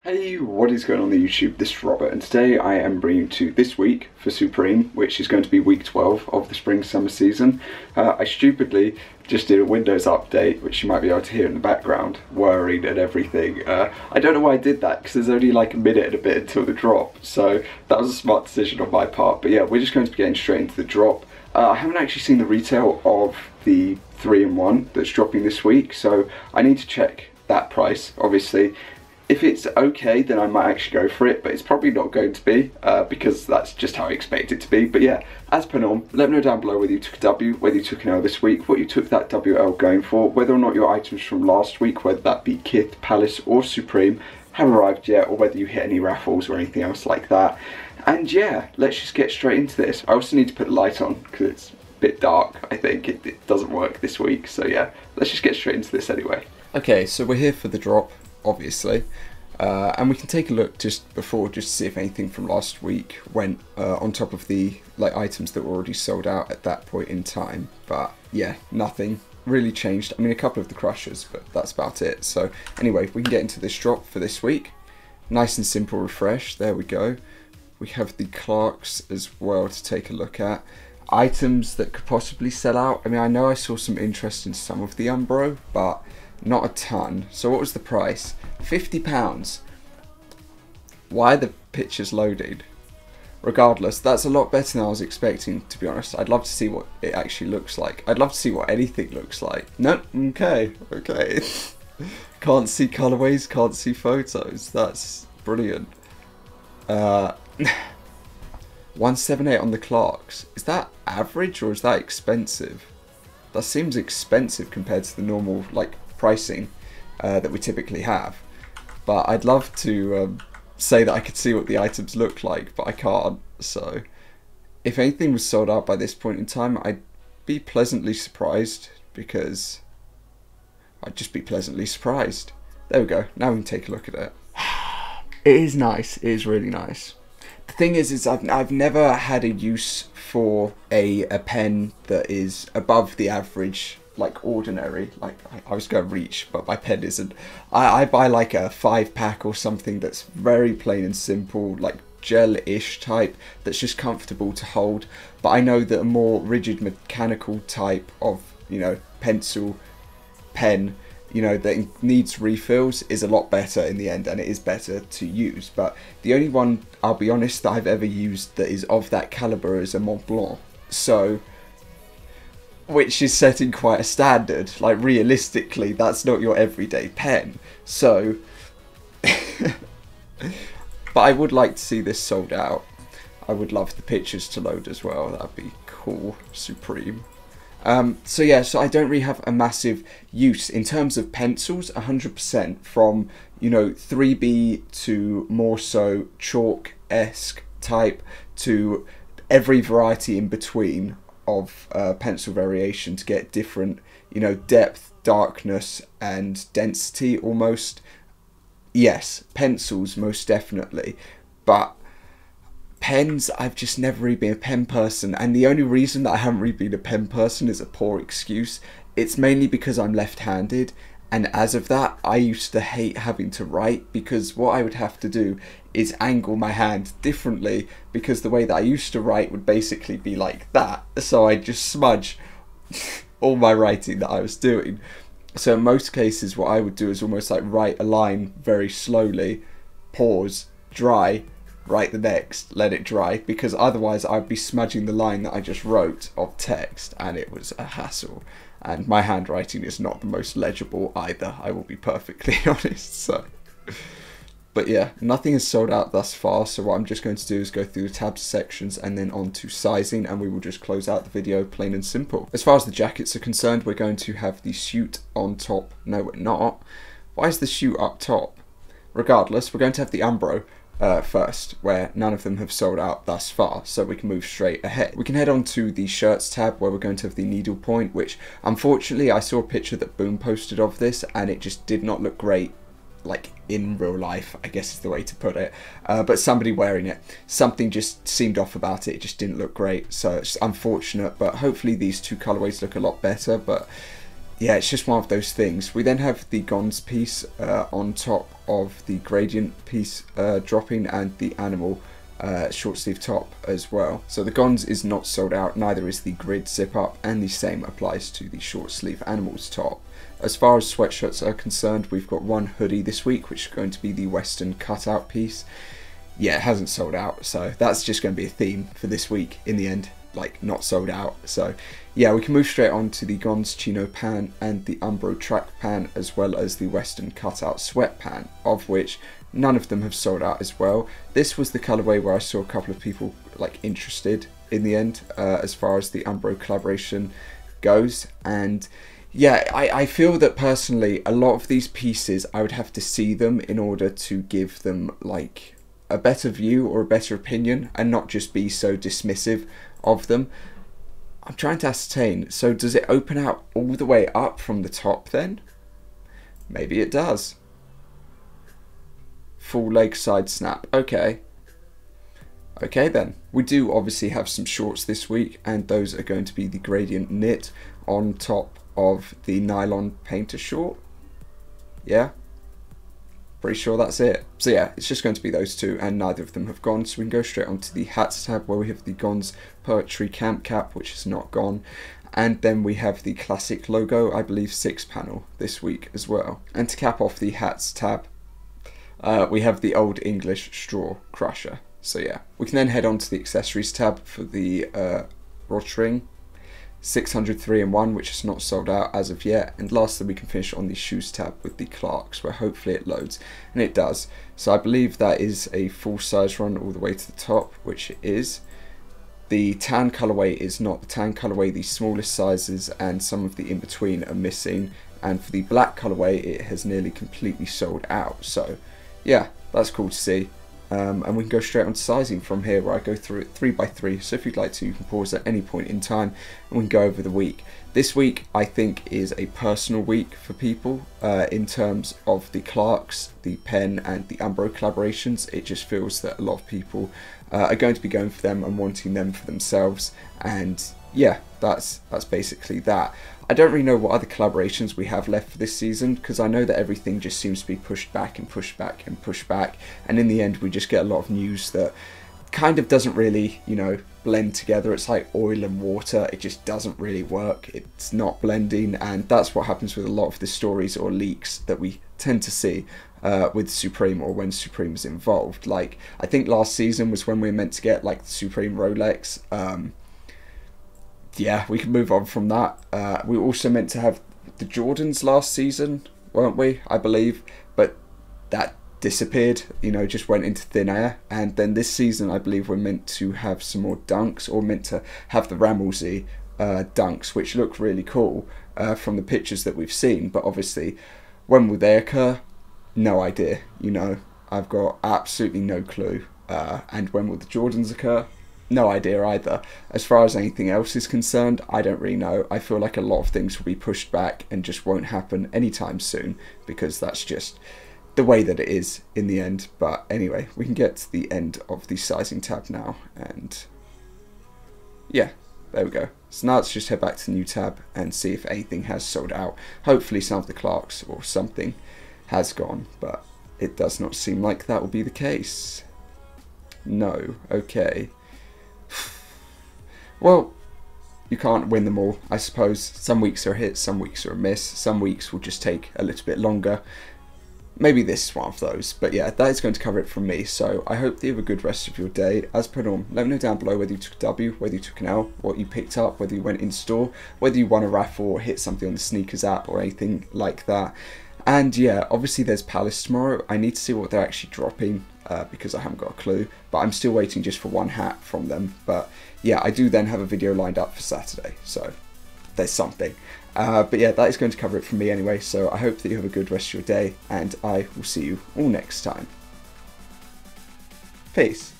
Hey, what is going on the YouTube? This is Robert, and today I am bringing to this week for Supreme, which is going to be week 12 of the spring-summer season. I stupidly just did a Windows update, which you might be able to hear in the background, whirring and everything. I don't know why I did that, because there's only like a minute and a bit until the drop, so that was a smart decision on my part. But yeah, we're just going to be getting straight into the drop. I haven't actually seen the retail of the 3-in-1 that's dropping this week, so I need to check that price, obviously. If it's okay, then I might actually go for it, but it's probably not going to be, because that's just how I expect it to be. But yeah, as per norm, let me know down below whether you took a W, whether you took an L this week, what you took that WL going for, whether or not your items from last week, whether that be Kith, Palace or Supreme, have arrived yet, or whether you hit any raffles or anything else like that. And yeah, let's just get straight into this. I also need to put the light on, because it's a bit dark, I think. It doesn't work this week, so yeah, let's just get straight into this anyway. Okay, so we're here for the drop, obviously, and we can take a look just before, just to see if anything from last week went on top of the items that were already sold out at that point in time. But yeah, nothing really changed. I mean, a couple of the crushers, but that's about it. So anyway, we can get into this drop for this week. Nice and simple refresh, there we go. We have the Clarks as well to take a look at. Items that could possibly sell out. I mean, I know I saw some interest in some of the Umbro, but not a ton. So what was the price? £50. Why are the pictures loading? Regardless, that's a lot better than I was expecting, to be honest. I'd love to see what it actually looks like. I'd love to see what anything looks like. No, okay. Can't see colorways, can't see photos. That's brilliant. 178 on the Clarks. Is that average or is that expensive? That seems expensive compared to the normal pricing that we typically have. But I'd love to say that I could see what the items look like, but I can't. So if anything was sold out by this point in time, I'd be pleasantly surprised, because I'd just be pleasantly surprised. There we go. Now we can take a look at it. It is nice. It is really nice. The thing is I've never had a use for a pen that is above the average, ordinary. I was going to reach, but my pen isn't. I buy like a 5-pack or something that's very plain and simple, like gel-ish type, that's just comfortable to hold. But I know that a more rigid mechanical type of, pencil, pen, that needs refills is a lot better in the end, and it is better to use. But the only one, I'll be honest, that I've ever used that is of that caliber is a Mont Blanc. So, which is setting quite a standard. Like, realistically, that's not your everyday pen. So, but I would like to see this sold out. I would love the pictures to load as well. That'd be cool. Supreme. So yeah, so I don't really have a massive use in terms of pencils. 100% from 3B to more so chalk-esque type to every variety in between of pencil variation to get different depth, darkness and density almost. Yes, pencils most definitely, but pens, I've just never really been a pen person, and the only reason that I haven't really been a pen person is a poor excuse. It's mainly because I'm left-handed, and as of that, I used to hate having to write, because what I would have to do is angle my hand differently, because the way that I used to write would basically be like that, so I'd just smudge all my writing that I was doing. So in most cases, what I would do is almost write a line very slowly, pause, dry, write the next, let it dry, because otherwise I'd be smudging the line that I just wrote of text, and it was a hassle. And my handwriting is not the most legible either, I will be perfectly honest. So, but yeah, nothing is sold out thus far, so what I'm just going to do is go through the tabs sections and then on to sizing, and we will just close out the video plain and simple. As far as the jackets are concerned, we're going to have the suit on top. No, we're not. Why is the suit up top? Regardless, we're going to have the Umbro first, where none of them have sold out thus far, so we can move straight ahead. We can head on to the shirts tab, where we're going to have the needlepoint, which unfortunately I saw a picture that Boom posted of this and it just did not look great, in real life, I guess is the way to put it, but somebody wearing it, something just seemed off about it. It just didn't look great, so it's unfortunate, but hopefully these two colorways look a lot better. But yeah, it's just one of those things. We then have the Gons piece on top of the gradient piece dropping and the animal short sleeve top as well. So the Gons is not sold out, neither is the grid zip up, and the same applies to the short sleeve animals top. As far as sweatshirts are concerned, we've got one hoodie this week, which is going to be the Western cutout piece. Yeah, it hasn't sold out, so that's just going to be a theme for this week in the end, like not sold out. So yeah, we can move straight on to the Gons chino pan and the Umbro track pan, as well as the Western cutout sweat pan, of which none of them have sold out as well. This was the colorway where I saw a couple of people like interested in the end, as far as the Umbro collaboration goes. And yeah, I feel that personally a lot of these pieces I would have to see them in order to give them like a better view or a better opinion, and not just be so dismissive of them. I'm trying to ascertain, so does it open out all the way up from the top then? Maybe it does. Full leg side snap, okay. Okay then, we do obviously have some shorts this week, and those are going to be the gradient knit on top of the nylon painter short. Yeah, pretty sure that's it. So yeah, it's just going to be those two, and neither of them have gone, so we can go straight onto the hats tab, where we have the Gons Poetry Camp Cap, which is not gone, and then we have the classic logo, I believe 6 panel this week as well. And to cap off the hats tab, we have the Old English Straw Crusher. So yeah, we can then head on to the accessories tab for the Rotring 603-in-1, which is not sold out as of yet. And lastly, we can finish on the shoes tab with the Clarks, where hopefully it loads, and it does. So I believe that is a full size run all the way to the top, which it is. The tan colorway is not the tan colorway, the smallest sizes and some of the in-between are missing. And for the black colorway, it has nearly completely sold out. So yeah, that's cool to see. And we can go straight on to sizing from here, where I go through it 3 by 3. So if you'd like to, you can pause at any point in time and we can go over the week. This week I think is a personal week for people in terms of the Clarks, the Pen and the Umbro collaborations. It just feels that a lot of people are going to be going for them and wanting them for themselves, and yeah, that's basically that. I don't really know what other collaborations we have left for this season, because I know that everything just seems to be pushed back and pushed back and pushed back, and in the end we just get a lot of news that kind of doesn't really, you know, blend together. It's like oil and water, it just doesn't really work, it's not blending, and that's what happens with a lot of the stories or leaks that we tend to see with Supreme, or when Supreme is involved. Like, I think last season was when we were meant to get like the Supreme Rolex. Yeah, we can move on from that. We were also meant to have the Jordans last season, weren't we? I believe, but that disappeared, you know, just went into thin air. And then this season, I believe we're meant to have some more dunks, or meant to have the Ramelsey dunks, which look really cool from the pictures that we've seen. But obviously, when will they occur? No idea, you know. I've got absolutely no clue. And when will the Jordans occur? No idea either. As far as anything else is concerned, I don't really know. I feel like a lot of things will be pushed back and just won't happen anytime soon, because that's just the way that it is in the end. But anyway, we can get to the end of the sizing tab now, and yeah, there we go. So now let's just head back to the new tab and see if anything has sold out. Hopefully some of the Clarks or something has gone, but it does not seem like that will be the case. No, okay. Well, you can't win them all, I suppose. Some weeks are a hit, some weeks are a miss, some weeks will just take a little bit longer. Maybe this is one of those, but yeah, that is going to cover it from me. So I hope that you have a good rest of your day. As per norm, let me know down below whether you took a W, whether you took an L, what you picked up, whether you went in store, whether you won a raffle or hit something on the sneakers app or anything like that. And yeah, obviously there's Palace tomorrow. I need to see what they're actually dropping because I haven't got a clue, but I'm still waiting just for one hat from them. But yeah, I do then have a video lined up for Saturday, so there's something. But yeah, that is going to cover it from me anyway, so I hope that you have a good rest of your day, and I will see you all next time. Peace.